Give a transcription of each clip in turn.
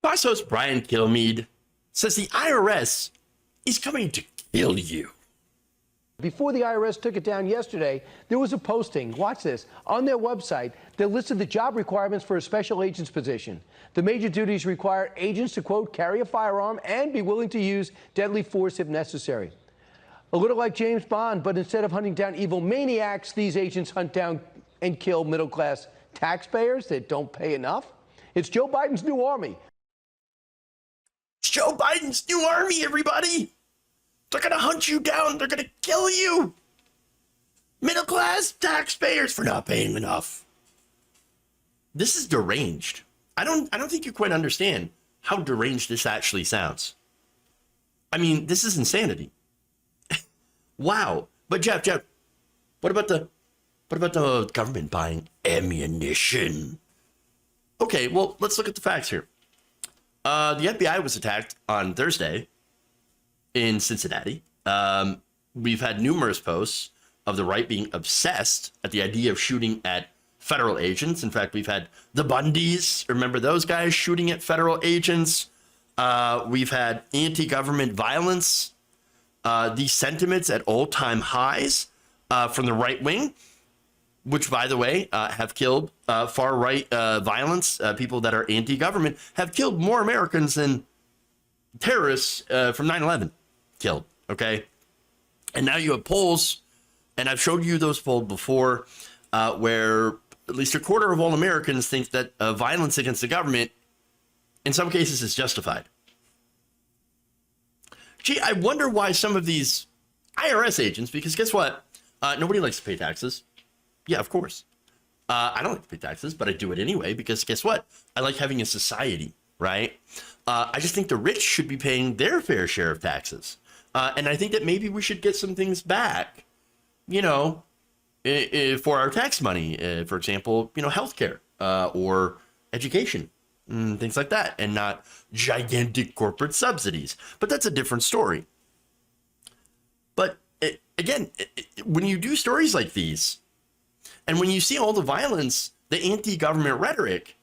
Fox host Brian Kilmeade says the IRS is coming to kill you. Before the IRS took it down yesterday, there was a posting, watch this, on their website that listed the job requirements for a special agent's position. The major duties require agents to, quote, carry a firearm and be willing to use deadly force if necessary. A little like James Bond, but instead of hunting down evil maniacs, these agents hunt down and kill middle-class taxpayers that don't pay enough. It's Joe Biden's new army. It's Joe Biden's new army, everybody. They're going to hunt you down. They're going to kill you. Middle-class taxpayers for not paying enough. This is deranged. I don't think you quite understand how deranged this actually sounds. I mean, this is insanity. Wow. But Jeff, what about the government buying ammunition? Okay, well, let's look at the facts here. The FBI was attacked on Thursday in Cincinnati. We've had numerous posts of the right being obsessed at the idea of shooting at federal agents. In fact, we've had the Bundys, remember those guys shooting at federal agents. We've had anti-government violence, these sentiments at all-time highs from the right wing, which, by the way, have killed far-right violence. People that are anti-government have killed more Americans than terrorists from 9/11 killed, okay? And now you have polls, and I've showed you those polls before, where at least a quarter of all Americans think that violence against the government, in some cases, is justified. Gee, I wonder why some of these IRS agents, because guess what? Nobody likes to pay taxes. Yeah, of course. I don't like to pay taxes, but I do it anyway, because guess what? I like having a society, right? I just think the rich should be paying their fair share of taxes. And I think that maybe we should get some things back, you know, for our tax money. For example, you know, healthcare or education, things like that, and not gigantic corporate subsidies. But that's a different story. But again, when you do stories like these, and when you see all the violence, the anti-government rhetoric,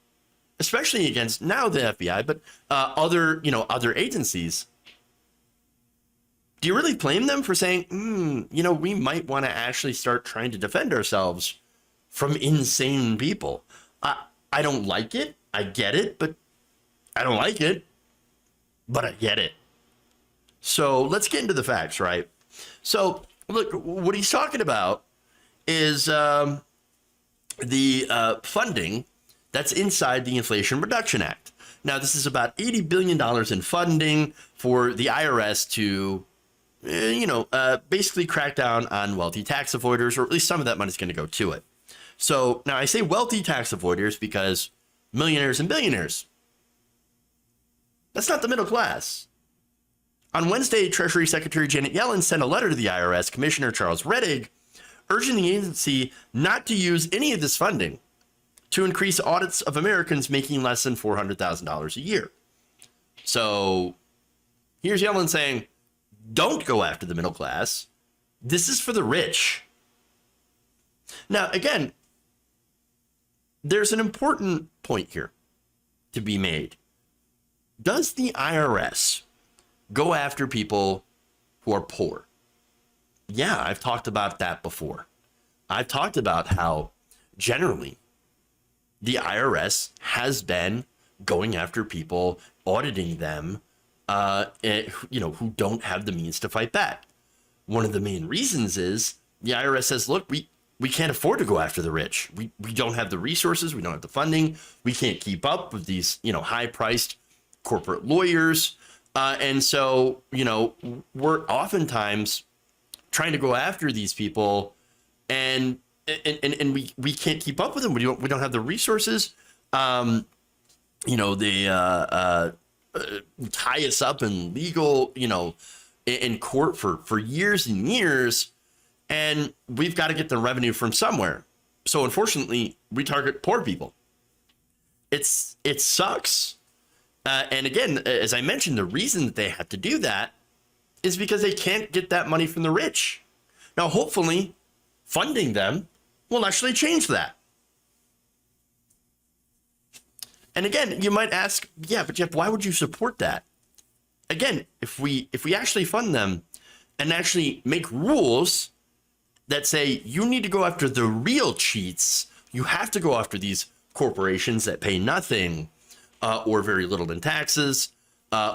especially against now the FBI, but other agencies, do you really blame them for saying, you know, we might want to actually start trying to defend ourselves from insane people? I don't like it. I get it, but I don't like it, but I get it. So let's get into the facts, right? So look, what he's talking about is the funding that's inside the Inflation Reduction Act. Now, this is about $80 billion in funding for the IRS to, basically crack down on wealthy tax avoiders, or at least some of that money is going to go to it. So now I say wealthy tax avoiders because millionaires and billionaires, that's not the middle class. On Wednesday, Treasury Secretary Janet Yellen sent a letter to the IRS Commissioner Charles Rettig, urging the agency not to use any of this funding to increase audits of Americans making less than $400,000 a year. So here's Yellen saying, don't go after the middle class. This is for the rich. Now, again, there's an important point here to be made. Does the IRS go after people who are poor? Yeah, I've talked about that before. I've talked about how generally the IRS has been going after people, auditing them, who don't have the means to fight back. One of the main reasons is the IRS says, look, we can't afford to go after the rich. We don't have the resources. We don't have the funding. We can't keep up with these, high-priced corporate lawyers. And so, we're oftentimes trying to go after these people, and we can't keep up with them. We don't have the resources. They tie us up in legal, in court for years and years, and we've got to get the revenue from somewhere. So unfortunately, we target poor people. It sucks. And again, as I mentioned, the reason that they have to do that is because they can't get that money from the rich. Now, hopefully, funding them will actually change that. And again, you might ask, yeah, but Jeff, why would you support that? Again, if we actually fund them and actually make rules that say you need to go after the real cheats, you have to go after these corporations that pay nothing or very little in taxes,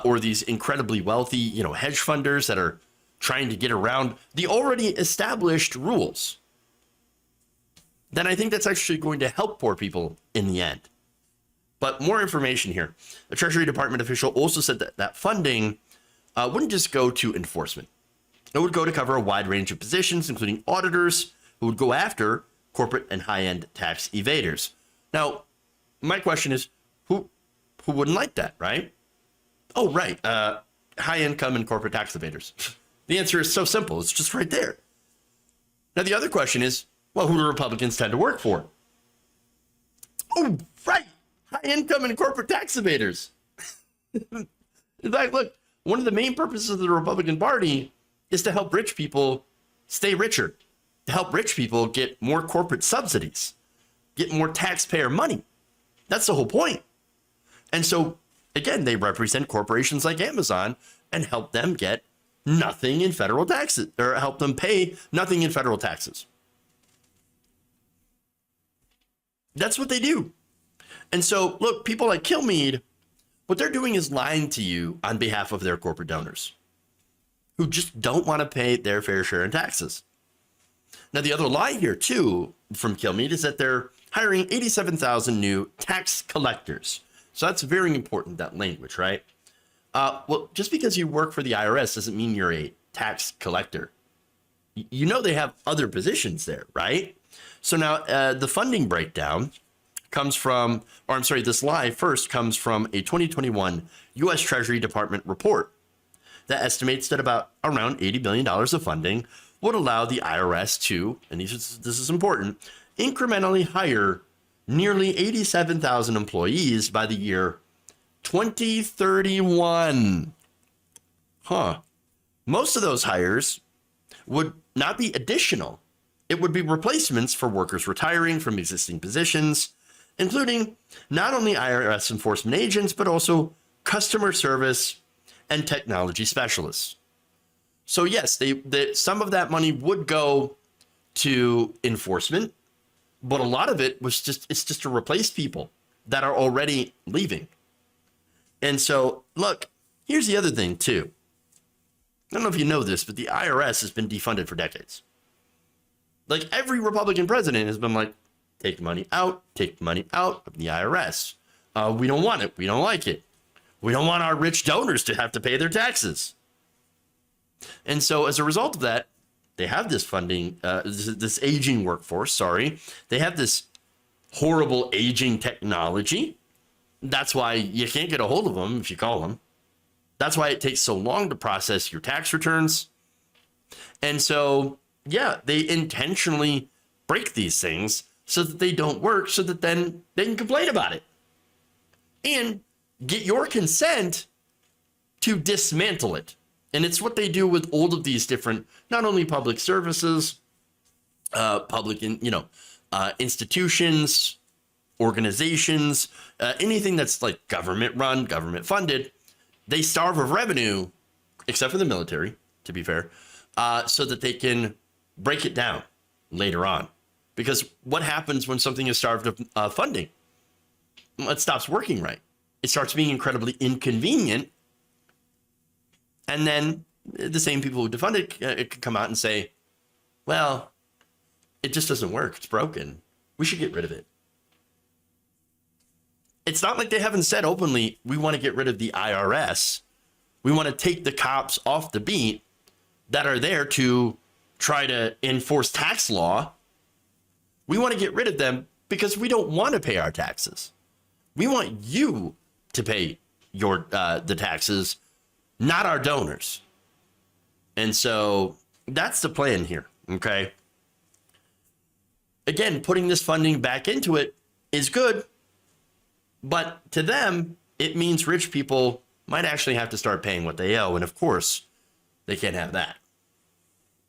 or these incredibly wealthy, hedge funders that are trying to get around the already established rules, then I think that's actually going to help poor people in the end. But more information here. The Treasury Department official also said that funding wouldn't just go to enforcement. It would go to cover a wide range of positions, including auditors who would go after corporate and high-end tax evaders. Now, my question is, who wouldn't like that, right? Oh, right. High income and corporate tax evaders. The answer is so simple. It's just right there. Now, the other question is, well, who do Republicans tend to work for? Oh, right. High income and corporate tax evaders. In fact, look, one of the main purposes of the Republican Party is to help rich people stay richer, to help rich people get more corporate subsidies, get more taxpayer money. That's the whole point. And so, again, they represent corporations like Amazon and help them get nothing in federal taxes, or help them pay nothing in federal taxes. That's what they do. And so, look, people like Kilmeade, what they're doing is lying to you on behalf of their corporate donors who just don't want to pay their fair share in taxes. Now, the other lie here, too, from Kilmeade is that they're hiring 87,000 new tax collectors. So that's very important, that language, right? Well, just because you work for the IRS doesn't mean you're a tax collector. You know they have other positions there, right? So now the funding breakdown comes from, this lie first comes from a 2021 U.S. Treasury Department report that estimates that around $80 billion of funding would allow the IRS to, and this is important, incrementally hire nearly 87,000 employees by the year 2031. Most of those hires would not be additional. It would be replacements for workers retiring from existing positions, including not only IRS enforcement agents, but also customer service and technology specialists. So yes, some of that money would go to enforcement, but a lot of it was it's just to replace people that are already leaving. And so, look, here's the other thing too. I don't know if you know this, but the IRS has been defunded for decades. Like every Republican president has been like, take money out of the IRS. We don't want it. We don't like it. We don't want our rich donors to have to pay their taxes. And so as a result of that, they have this funding, this aging workforce, They have this horrible aging technology. That's why you can't get a hold of them if you call them. That's why it takes so long to process your tax returns. And so, yeah, they intentionally break these things so that they don't work, so that then they can complain about it and get your consent to dismantle it. And it's what they do with all of these different, not only public services, institutions, organizations, anything that's like government run, government funded. They starve of revenue, except for the military, to be fair, so that they can break it down later on. Because what happens when something is starved of funding? Well, it stops working right. It starts being incredibly inconvenient. And then the same people who defund it can come out and say, well, it just doesn't work. It's broken. We should get rid of it. It's not like they haven't said openly, we want to get rid of the IRS. We want to take the cops off the beat that are there to try to enforce tax law. We want to get rid of them because we don't want to pay our taxes. We want you to pay the taxes, not our donors. And so that's the plan here, okay? Again, putting this funding back into it is good, but to them, it means rich people might actually have to start paying what they owe. And of course, they can't have that.